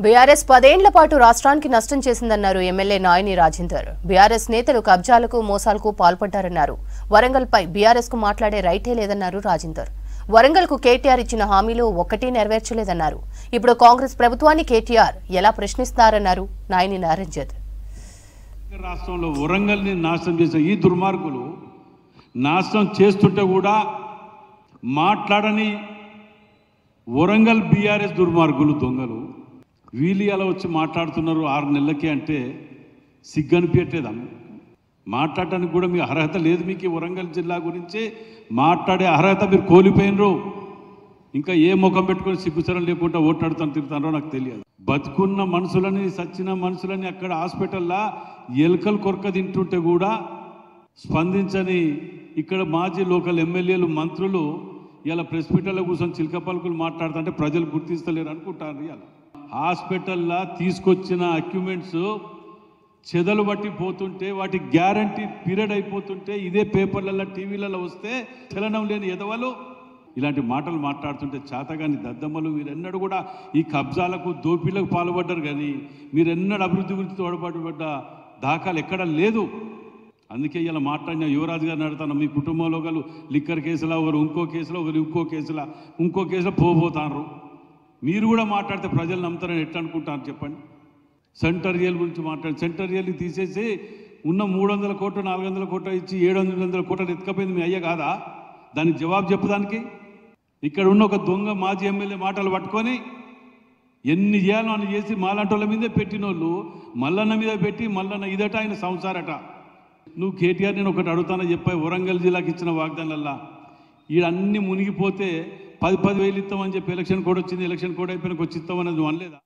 BRS 10 ఏళ్ల పాటు రాష్ట్రానికి నష్టం చేసిందన్నారు ఎమ్మెల్యే నాయని రాజేందర్. బీఆర్ఎస్ నేతలు కబ్జాలకు మోసాలకు పాల్పడ్డారన్నారు. వరంగల్ పై బీఆర్ఎస్ కు మాట్లాడే రైటే లేదన్నారు రాజేందర్. వరంగల్ కు కేటీఆర్ ఇచ్చిన హామీలు ఒక్కటి నెరవేర్చలేదన్నారు. ఇప్పుడు కాంగ్రెస్ ప్రభుత్వాన్ని కేటీఆర్ ఎలా ప్రశ్నిస్తారన్నారు నాయని రాజేందర్. రాష్ట్రంలో వరంగల్ ని నాశనం చేసిన ఈ దుర్మార్గులు నాశనం చేస్తుంటే కూడా మాట్లాడని వరంగల్ బీఆర్ఎస్ దుర్మార్గులు దొంగలు వీళ్ళు అలా వచ్చి మాట్లాడుతున్నారు 6 నెలలకే అంటే సిగ్గనిపించట్లేదా? మాట్లాడటానికి కూడా మీ అర్హత లేదు. మీకు వరంగల్ జిల్లా గురించి మాట్లాడే అర్హత మీరు కోల్పోయినరు. ఇంకా ఏ ముఖం పెట్టుకొని సిగ్గుచరం లేకుండా ఓట్లాడుతాను తిరుగుతానో నాకు తెలియదు. బతుకున్న మనుషులని సచ్చిన మనుషులని అక్కడ హాస్పిటల్లా ఎలుకలు కొరక తింటుంటే కూడా స్పందించని ఇక్కడ మాజీ లోకల్ ఎమ్మెల్యేలు మంత్రులు ఇలా ప్రెస్ మీటర్లో కూర్చొని చిలక పలుకులు మాట్లాడుతుంటే ప్రజలు గుర్తిస్తలేరు అనుకుంటారు. ఇలా హాస్పిటల్లా తీసుకొచ్చిన ఎక్విప్మెంట్స్ చెదలు బట్టి పోతుంటే వాటి గ్యారంటీ పీరియడ్ అయిపోతుంటే ఇదే పేపర్లలో టీవీలలో వస్తే చలనం లేని ఎదవలు ఇలాంటి మాటలు మాట్లాడుతుంటే చేతగాని దద్దమ్మలు. మీరెన్నడూ కూడా ఈ కబ్జాలకు దోపిలకు పాల్పడ్డారు, కానీ మీరెన్నడూ అభివృద్ధి గురించి తోడ్పాటుపడ్డ దాఖలు ఎక్కడ లేదు. అందుకే ఇలా మాట్లాడిన యువరాజు గారిని అడుగుతాను, మీ కుటుంబంలో ఒకరు లిక్కర్ కేసులో, ఒకరు ఇంకో కేసులో, ఒకరు ఇంకో కేసులో పోబోతారు. మీరు కూడా మాట్లాడితే ప్రజలు నమ్ముతారని ఎట్లా అనుకుంటారు చెప్పండి? సెంటర్ రియల్ గురించి మాట్లాడి సెంటర్ రియల్ని తీసేసి ఉన్న 300 కోట్లు 400 కోట్లు ఇచ్చి 700 కోట్లు ఎత్తుకపోయింది మీ అయ్య కాదా? దానికి జవాబు చెప్పడానికి ఇక్కడ ఉన్న ఒక దొంగ మాజీ ఎమ్మెల్యే మాటలు పట్టుకొని ఎన్ని చేయాలో అని చేసి మాలాంటి వాళ్ళ మీదే పెట్టినోళ్ళు మల్లన్న మీద పెట్టి మల్లన్న ఇదట ఆయన సంసారట. నువ్వు కేటీఆర్ నేను ఒకటి అడుగుతానని చెప్పాయి వరంగల్ జిల్లాకి ఇచ్చిన వాగ్దానాలల్లా ఈడన్నీ మునిగిపోతే 10,000 ఇస్తామని చెప్పి ఎలక్షన్ కోడ్ వచ్చింది, ఎలక్షన్ కోడ్ అయిపోయినాక వచ్చి ఇస్తామన్నది అనలేదా?